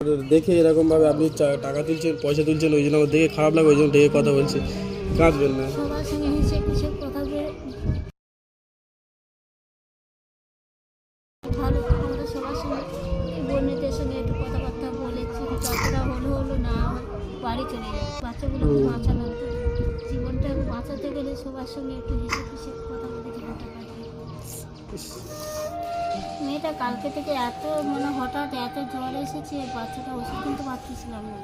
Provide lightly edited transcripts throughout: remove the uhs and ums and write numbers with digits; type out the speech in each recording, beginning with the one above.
দেখে এরকম ভাবে আপনি টাকা তুলছেন, পয়সা তুলছেন, ওই জন্য আমার দেখে খারাপ লাগে, ওই জন্য দেখে কথা বলছি। কাঁদবেন না। সবার সঙ্গে হেসে খুশি কথা বলে ভালো। আমরা সবার সঙ্গে বোনেদের সঙ্গে একটু কথাবার্তা বলেছি, যতটা হলো না হয় বাড়ি চলে যায়। বাচ্চাগুলোকে বাঁচানো তো, জীবনটা বাঁচাতে গেলে সবার সঙ্গে একটু হেসে খুশি কথা বলে জীবনটা কাটিয়ে। মেয়েটা কালকে থেকে এত হঠাৎ এত জ্বর এসেছে, বাচ্চাটা ওষুধ কিনতে পারতেছিলাম না।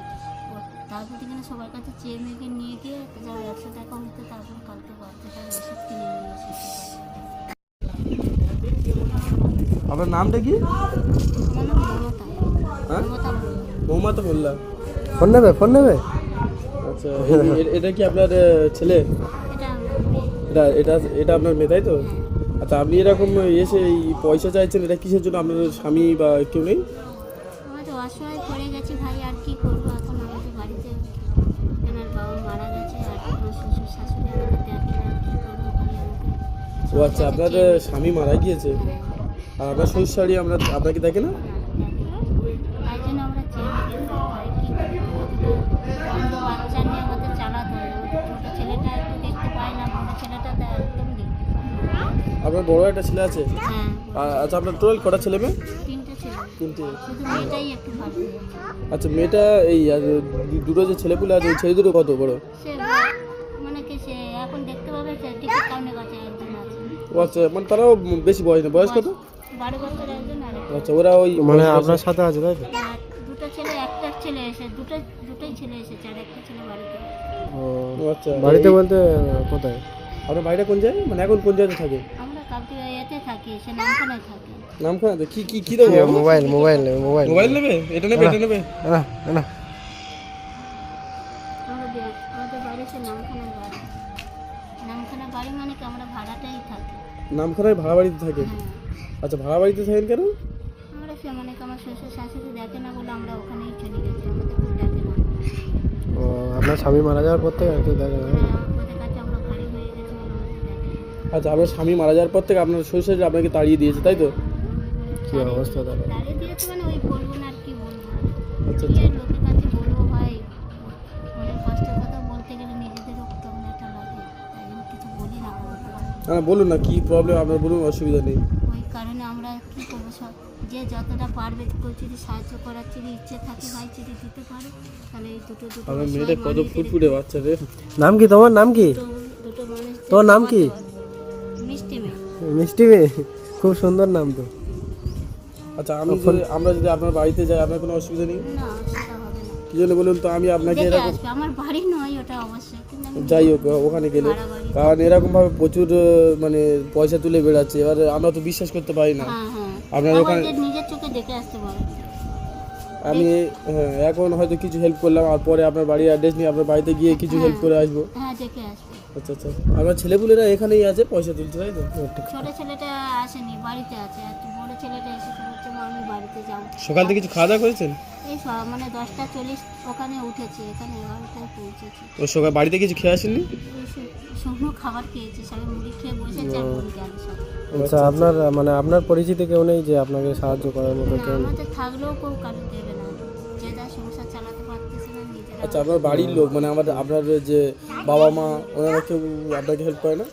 তারপর এখানে সবার কাছে চেয়ে মেয়েকে নিয়ে গিয়ে যা 100 টাকা হতো, তারপর কালকে বাচ্চাটা ওষুধ কিনে নিয়ে এসেছে। আপনার নামটা কি? আমার নাম মমতা। হ্যাঁ, মমতা মোল্লা। মৌমাতা মোল্লা। ফোন নেবে? আচ্ছা, এটা কি আপনার ছেলে? এটা আমার মেয়ে। এটা আপনার মেয়ে, তাই তো? আচ্ছা, আপনি এরকম এসে এই পয়সা চাইছেন, এটা কিসের জন্য? আপনার স্বামী বা কেউ নেই? আমাদের অসহায় পড়ে গেছে ভাই, আর কি করবো এখন। আমাদের বাড়িতে এনার বাবা মারা গেছে, আর আমার শ্বশুর শাশুড়ি আমাদের দেখে না, আর কি করবো ভাই আমাকে। ও আচ্ছা, আপনার স্বামী মারা গিয়েছে আর আপনার শ্বশুর শাশুড়ি আপনাকে দেখে না? তাই জন্য আমরা চেয়ে ভাই কি করবো। বন্ধ বাচ্চা নিয়ে আমাদের চালাতে হয়। ছোটো ছেলেটা একটু দেখতে পায় না, বড় ছেলেটা একদম দেখতে পায় না। আপনার বড় একটা ছেলে আছে? হ্যাঁ, আচ্ছা, আপনার টোটাল কটা ছেলে মেয়ে? 3টে ছেলে, তিনটে। শুধু মেয়েটাই একটু ভালো হয়েছে। আচ্ছা, মেয়েটা এই আর দুটো যে ছেলেপুলে আছে, ওই ছেলে দুটো কত বড়? সে কি সে এখন দেখতে পাবে, সে টিকিট কাউন্টের কাছে একজন আছে। ও আচ্ছা, মানে তারাও বেশি বয়স না, বয়স কত? 12 বছর একজন, আর আচ্ছা, ওরা ওই মানে আপনার সাথে আছে তাই তো? দুটো ছেলে, একটা ছেলে এসে দুটোই ছেলে এসেছে, আর একটা ছেলে বাড়িতে। ও আচ্ছা, বাড়িতে বলতে কোথায়? আপনার বাড়িটা কোন জায়গায়, মানে এখন কোন জায়গায় থাকে? আমরা কালকে এতে থাকি, সে নামখানায় থাকি। নামখানাতে? কি দেবো? মোবাইল মোবাইল নেবে? এটা নেবে? না আমাদের বাড়ি সে নামখানার বাড়ি। নামখানা বাড়ি মানে কি আমরা ভাড়াটাই থাকি। নামখানায় ভাড়া বাড়িতে থাকে? হ্যাঁ, আচ্ছা, ভাড়া বাড়িতে থাকেন কেন? আমরা সে আমার শ্বশুর শাশুড়ি দেখে না বলে আমরা ওখানেই চলে গেছি, আমাদের কেউ দেখে না। ও, আপনার স্বামী মারা যাওয়ার পর থেকে আর কি দেখে না? হ্যাঁ, ওদের কাছে আমরা ভারী হয়ে গেছি বলে আমাদের দেখে না। আচ্ছা, আপনার স্বামী মারা যাওয়ার পর থেকে আপনার শ্বশুর শাশুড়ি আপনাকে তাড়িয়ে দিয়েছে, তাই তো? কি অবস্থা তাহলে? দাঁড়িয়ে দিয়েছে মানে ওই বলবো না, আর কি বলবো। আচ্ছা কি আচ্ছা। আর লোকের কাছে বলবো ভাই, অনেক কষ্টের কথা বলতে গেলে নিজেদেরও কেমন একটা লাগে, তাই জন্য কিছু বলি না। হ্যাঁ, বলুন না, কি প্রবলেম আপনার, বলুন, অসুবিধা নেই। ওই কারণে আমরা কি করবো, সব যে যতটা পারবে কেউ যদি সাহায্য করার যদি ইচ্ছে থাকে ভাই, যদি দিতে পারে তাহলে এই দুটো আপনার মেয়েটা কত ফুটফুটে বাচ্চা রে। নাম কি তোমার? নাম কি? দুটো মানুষ। তোর নাম কি? মিষ্টি মেয়ে। মিষ্টি মেয়ে, খুব সুন্দর নাম তো। আচ্ছা, আমরা যদি আপনার বাড়িতে যাই, আপনার কোনো অসুবিধা নেই? না, সেটা হবে না। কি জন্য বলুন তো, আমি আপনাকে দেখে এরকম আসবে, আমার বাড়ি নয় ওটা অবশ্যই, কিন্তু আমি যাই হোক ওখানে গেলে, ভাড়া বাড়ি। কারণ এরকম ভাবে প্রচুর মানে পয়সা তুলে বেড়াচ্ছে, এবার আমরা তো বিশ্বাস করতে পারি না। হ্যাঁ হ্যাঁ, আপনার ওখানে আমাদের নিজের চোখে দেখে আসতে পারো। আমি এখন হয়তো কিছু হেল্প করলাম, আর পরে আপনার বাড়ির অ্যাড্রেস নিয়ে আপনার বাড়িতে গিয়ে কিছু হেল্প করে আসবো। হ্যাঁ, দেখে আসবে। আচ্ছা আচ্ছা, আমার ছেলেপুলেরা এখানেই আছে, পয়সা তুলছে, তাই তো? ছোট ছেলেটা আসেনি, বাড়িতে আছে, আর বড় ছেলেটা এসেছে, বলছে মা আমি বাড়িতে যাবো। সকাল থেকে কিছু খাওয়া দাওয়া করেছেন? এই সব 10টা 40 ওখানে উঠেছে, এখানে 11টায় পৌঁছেছে। ও সকাল বাড়িতে কিছু খেয়ে আসেননি? শুকনো খাবার খেয়েছি, সবাই মুড়ি খেয়ে বসেছে, আর বোন গেল সব। আচ্ছা, আপনার পরিচিতি কেউ নেই যে আপনাকে সাহায্য করার মতো না, কেউ নেই? আমাদের থাকলেও কেউ কারণ দেবে না, যে যা সংসার চালাতে পারতেছে না নিজেরা। আচ্ছা, আপনার বাড়ির লোক মানে আপনার যে বাবা মা, ওনারা কেউ আপনাকে হেল্প করে না?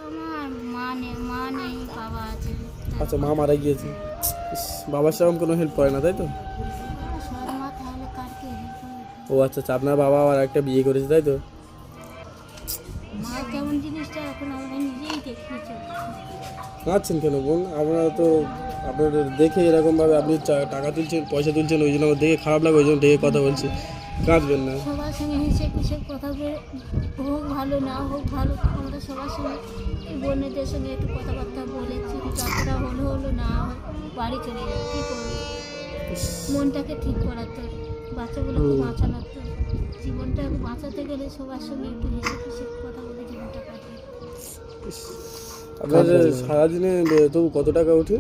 আমার মা নেই, বাবা আছে। আচ্ছা, মা মারা গিয়েছে। ইস, বাবার সেরকম কোনো হেল্প করে না, তাই তো? সৎ মা তাহলে কারকে হেল্প করবে? ও আচ্ছা আচ্ছা, আপনার বাবা আবার একটা বিয়ে করেছে, তাই তো? মা কেমন জিনিসটা এখন আমরা নিজেই দেখিয়েছি। কাঁদছেন কেন বোন? আপনারা তো আপনার দেখে এরকম ভাবে আপনি টাকা তুলছেন, পয়সা তুলছেন, ওই জন্য আমার দেখে খারাপ লাগে, ওই জন্য দেখে কথা বলছি। কাঁদবেন না। সবার সঙ্গে হেসে খুশি কথা বলে, হোক ভালো না হোক ভালো, আমরা সবার সঙ্গে বোনেদের সঙ্গে একটু কথাবার্তা বলেছি, যতটা হলো না হয় বাড়ি চলে যায়। কী করবো, মনটাকে ঠিক করাতে, বাচ্চাগুলোকে বাঁচানোর তো, জীবনটা বাঁচাতে গেলে সবার সঙ্গে একটু হেসে খুশি কথা বলে জীবনটা কাটিয়ে। আপনার সারাদিনে তবু কত টাকা ওঠে?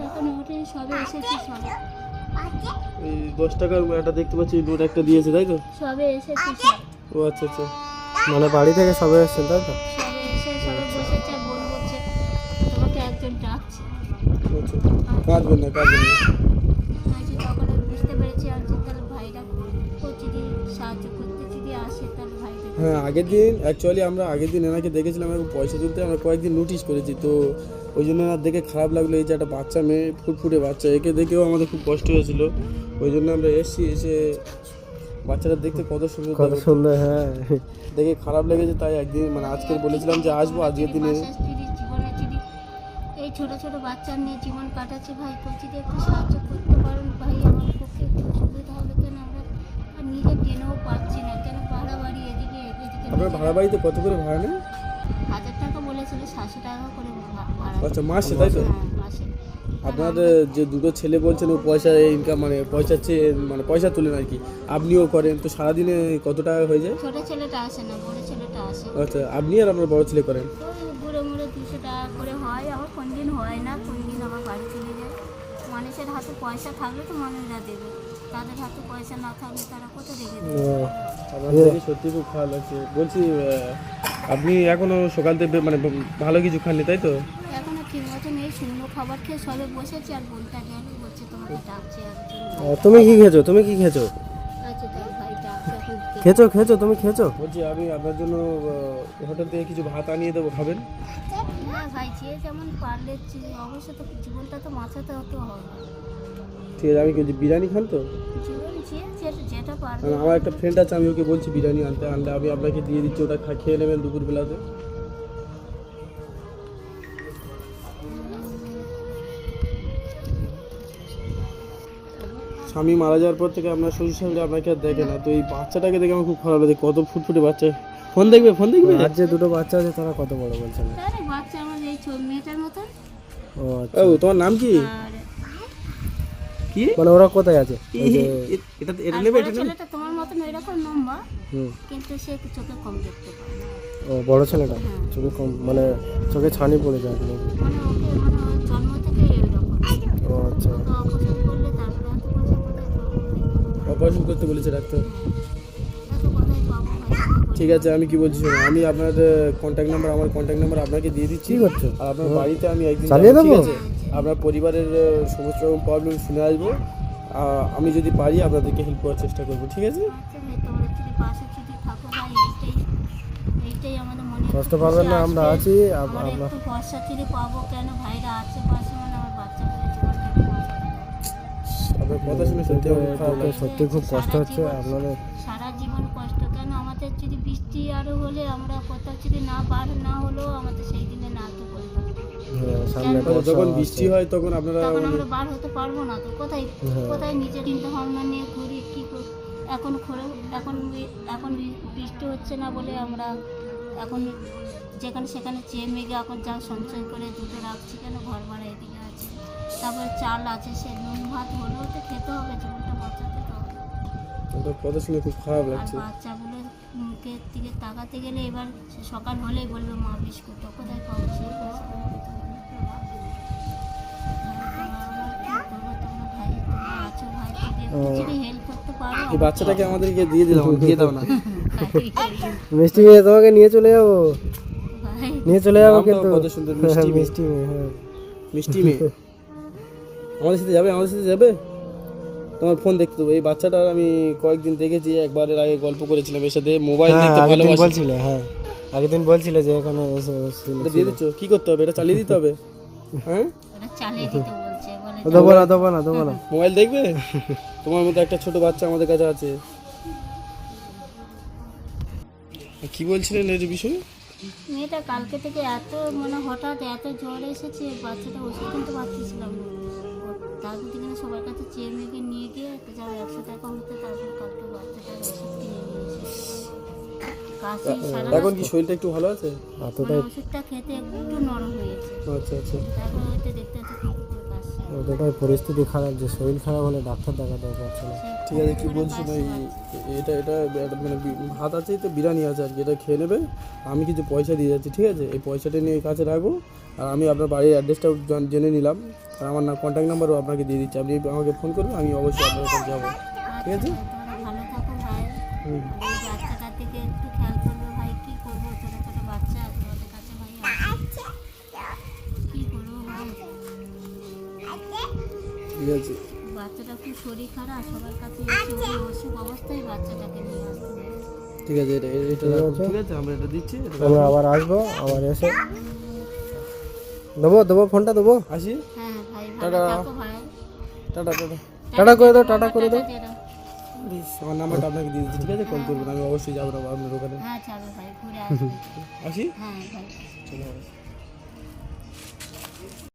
এখন হোটেল সবে এসেছি, সবে এই 10 টাকার একটা দেখতে পাচ্ছি নোট একটা দিয়েছে, তাই তো? সবে এসেছি সব। ও আচ্ছা আচ্ছা। মানে বাড়ি থেকে সবাই এসছেন তাই তো? সবে এসে সবে বসেছে, আর বোন বলছে তোমাকে একজন ডাকছে। আচ্ছা, কাঁদবেন না। তখন আমি বুঝতে পেরেছি সাহায্য করতে যদি আসে তাহলে ভাইকে হ্যাঁ আগের দিন অ্যাকচুয়ালি আমরা আগের দিন এনাকে দেখেছিলাম এবং পয়সা তুলতে আমরা কয়েকদিন নোটিশ করেছি, তো ওই জন্য এনার দেখে খারাপ লাগলো। এই যে একটা বাচ্চা মেয়ে ফুটফুটে বাচ্চা, একে দেখেও আমাদের খুব কষ্ট হয়েছিল, ওই জন্য আমরা এসে বাচ্চাটা দেখতে কত সুন্দর কত সুন্দর, হ্যাঁ। দেখে খারাপ লেগেছে, তাই একদিন মানে আজকে বলেছিলাম যে আসবো আজকের দিনে। বাসায় যদি জীবনে যদি এই ছোট ছোট বাচ্চা নিয়ে জীবন কাটাচ্ছে ভাই, যদি একটু সাহায্য করতে পারেন ভাই আমার পক্ষে একটু সুবিধা হবে। কেন আমরা নিজে টেনেও পাচ্ছি না, কেন ভাড়া বাড়ি এদিকে এদিকে আপনার ভাড়া বাড়িতে কত করে ভাড়া নেন? 1000 টাকা বলেছিল, 700 টাকা করে ভাড়া। আচ্ছা মাসে, তাই তো? হ্যাঁ, মাসে। আপনার যে দুটো ছেলে বলছেন ও পয়সা ইনকাম মানে পয়সা চেয়ে মানে পয়সা তুলেন আর কি, আপনিও করেন, তো সারাদিনে কত টাকা হয়ে যায়? ছোট ছেলেটা আসে না, বড় ছেলেটা আসে। আচ্ছা আপনি আর আপনার বড় ছেলে করেন? ঘুরে মুড়ে 200 টাকা করে হয়, আমার কোন দিন হয় না, কোন দিন আমার বাড়ি চলে যায়। মানুষের হাতে পয়সা থাকলে তো মানুষরা দেবে, তাদের হাতে পয়সা না থাকলে তারা কোথায় রেখে দেবে? আমার দেখে সত্যি খুব খারাপ লাগছে। বলছি আপনি এখনো সকাল থেকে মানে ভালো কিছু খাননি, তাই তো? এখনো ঠিক মতন এই শুকনো খাবার খেয়ে সবে বসেছি, আর বোনটা গেল বলছে তোমাকে ডাকছে একজন। তুমি কি খেয়েছো? তুমি কি খেয়েছো? আচ্ছা তাই ভাই ডাকছে এখন। খেয়েছো তুমি খেয়েছো? বলছি আমি আপনার জন্য হোটেল থেকে কিছু ভাত আনিয়ে দেবো, খাবেন? হ্যাঁ ভাই, যে যেমন পারলে অবশ্য তো জীবনটা তো মাথাতে হতে হবে। ঠিক আছে, আমি কিছু বিরিয়ানি খান তো? জীবন যেটা পারবে। আমার একটা ফ্রেন্ড আছে, আমি ওকে বলছি বিরিয়ানি আনতে, আনলে আমি আপনাকে দিয়ে দিচ্ছি, ওটা খেয়ে নেবেন দুপুরবেলাতে। স্বামী মারা যাওয়ার পর থেকে আপনার শ্বশুর শাশুড়ি আপনাকে আর দেখে না, তো এই বাচ্চাটাকে দেখে আমার খুব খারাপ লাগে, কত ফুটফুটে বাচ্চা। ফোন দেখবে? আর যে দুটো বাচ্চা আছে তারা কত বড় বলছেন? আরে বাচ্চা আমার এই মেয়েটার মতন। ও আচ্ছা। ও তোমার নাম কি? আর কি মানে ওরা কোথায় আছে? এটা এটা আর নেবে? বড় ছেলেটা তোমার মতন এরকম লম্বা, হুম। কিন্তু সে চোখে কম দেখতে পায় না। ও বড় ছেলেটা চোখে কম, মানে চোখে ছানি পড়ে যায় নাকি? মানে ওকে মানে ওর জন্ম থেকে এরকম। ও আচ্ছা। তো অপারেশন করলে তারপরে এত পয়সা কোথায় পাবো? অপারেশন করতে বলেছে ডাক্তার? এত কোথায় পাবো ভাই? ঠিক আছে, আমি কি বলছি শুনুন, আমি আপনার কন্ট্যাক্ট নাম্বার, আমার কন্ট্যাক্ট নাম্বার আপনাকে দিয়ে দিচ্ছি। কি করছো? আর আপনার বাড়িতে আমি একদিন চালিয়ে যাবো, ঠিক দেবো? আছে? আপনার পরিবারের সমস্ত রকম প্রবলেম শুনে আসবো, আমি যদি পারি আপনাদেরকে হেল্প করার চেষ্টা করবো, ঠিক আছে? আচ্ছা ভাই, তোমরা যদি পাশে যদি থাকো ভাই, এইটাই আমাদের মনে কষ্ট পাবেন না, আমরা আছি। আমরা একটু ভরসা চিড়ি পাবো, কেন ভাইরা আছে পাশে, মানে আমার বাচ্চাগুলো জীবনটা একটু বাঁচাতে হবে। আপনার কথা শুনে সত্যি আমার খুব খারাপ লাগছে। সত্যি খুব কষ্ট হচ্ছে আপনাদের। সারা জীবন কষ্ট, কেন আমাদের যদি বৃষ্টি আরো হলে আমরা কোথাও যদি না হলেও আমাদের সেই দিনে না তো বলবো, হ্যাঁ, সামনে তো যখন বৃষ্টি হয় তখন আপনারা তখন মানে আমরা বার হতে পারবো না, তো কোথায় হ্যাঁ। কোথায় নিজের চিন্তা ভাবনা নিয়ে ঘুরি কি এখন এখন বৃষ্টি হচ্ছে না বলে আমরা এখন যেখানে সেখানে চেয়ে মেঘে এখন যা সঞ্চয় করে দুটো রাখছি, কেন ঘর ভাড়া এদিকে আছে, তারপরে চাল আছে, সে নুন ভাত হলেও তো খেতে হবে, জীবনটা বাঁচাতে তো হবে। আপনার কথা শুনে খুব খারাপ আর লাগছে। বাচ্চাগুলোর মুখের দিকে তাকাতে গেলে এবার সে সকাল হলেই বলবে মা বিস্কুট, তো কোথায় পাবো সেই পয়সা? যদি হেল্প করতে পারো এই বাচ্চাটাকে আমাদেরকে দিয়ে দাও না। মিষ্টি মেয়ে, তোমাকে নিয়ে চলে যাবো, ভাই নিয়ে চলে যাবো নামটাও কিন্তু। কত সুন্দর, মিষ্টি মেয়ে। মিষ্টি মেয়ে, হ্যাঁ। মিষ্টি মেয়ে আমাদের সাথে যাবে? তোমার ফোন দেখতে দেবো। এই বাচ্চাটার আমি কয়েকদিন দেখেছি, একবারের আগে গল্প করেছিলাম এর সাথে, মোবাইল হ্যাঁ, দেখতে আগের দিন ভালোবাসে। বলছিলে, হ্যাঁ আগের দিন বলছিলে যে এখানে এসে এটা দিয়ে দিচ্ছ, কি করতে হবে? এটা চালিয়ে দিতে হবে? হ্যাঁ, ওরা চালিয়ে দিতে বলছে, বলে দেবো না। মোবাইল দেখবে? তোমার মতো একটা ছোট বাচ্চা আমাদের কাছে আছে। কি বলছিলেন এর বিষয়ে? মেয়েটা কালকে থেকে এত মানে হঠাৎ এত জ্বর এসেছে, বাচ্চাটা ওষুধ কিনতে পারতেছিলাম না, তারপর থেকে সবার কাছে চেয়ে মেয়েকে নিয়ে গিয়ে যা 100 টাকা হতে, তারপর কালকে বাচ্চাটার ওষুধ কিনে নিয়ে এসেছে। কাশি সারা এখন কি শরীরটা একটু ভালো আছে? এতটাই ওষুধটা খেতে একটু নরম হয়েছে, আচ্ছা আচ্ছা। তারপর ওইটা দেখতে কাশি। এতটাই পরিস্থিতি খারাপ যে শরীর খারাপ হলে ডাক্তার দেখাতে পারছে না। ঠিক আছে, কি বলছি না, এটা মানে ভাত আছে তো বিরিয়ানি আছে আর কি, এটা খেয়ে নেবে। আমি কিছু পয়সা দিয়ে যাচ্ছি, ঠিক আছে? এই পয়সাটা নিয়ে এই কাছে রাখবো, আর আমি আপনার বাড়ির অ্যাড্রেসটাও জেনে নিলাম, আর আমার কন্ট্যাক্ট নাম্বারও আপনাকে দিয়ে দিচ্ছি। আপনি আমাকে ফোন করবেন, আমি অবশ্যই আপনার কাছে যাবো, ঠিক আছে? তোরা ভালো থাকো ভাই, এই বাচ্চাটার দিকে একটু খেয়াল করবে ভাই, কি করবো, ছোটো ছোটো বাচ্চা তোমাদের কাছে ভাই আছে। কি করবো ভাই, ঠিক আছে। বাচ্চাটা খুব শরীর খারাপ, সবার কাছে এসে অসুখ অবস্থায় বাচ্চাটাকে নিয়ে আসতে ঠিক আছে, এটা রাখুন, ঠিক আছে, আমরা এটা দিচ্ছি, এটা আমরা আবার আসবো, আবার এসে দেবো ফোনটা দেবো। আসি, হ্যাঁ ভাই, ভালো টাটা। থাকো ভাই। Tata tata. টাটা করে দাও, টাটা করে দাও। টাটা। আমার নাম্বারটা আপনাকে দিয়ে দিচ্ছি, ঠিক আছে, কল করবেন, আমি অবশ্যই যাবো আপনার ওখানে। হ্যাঁ চলো ভাই, ঘুরে আসবে। আসি, হ্যাঁ ভাই। চলো।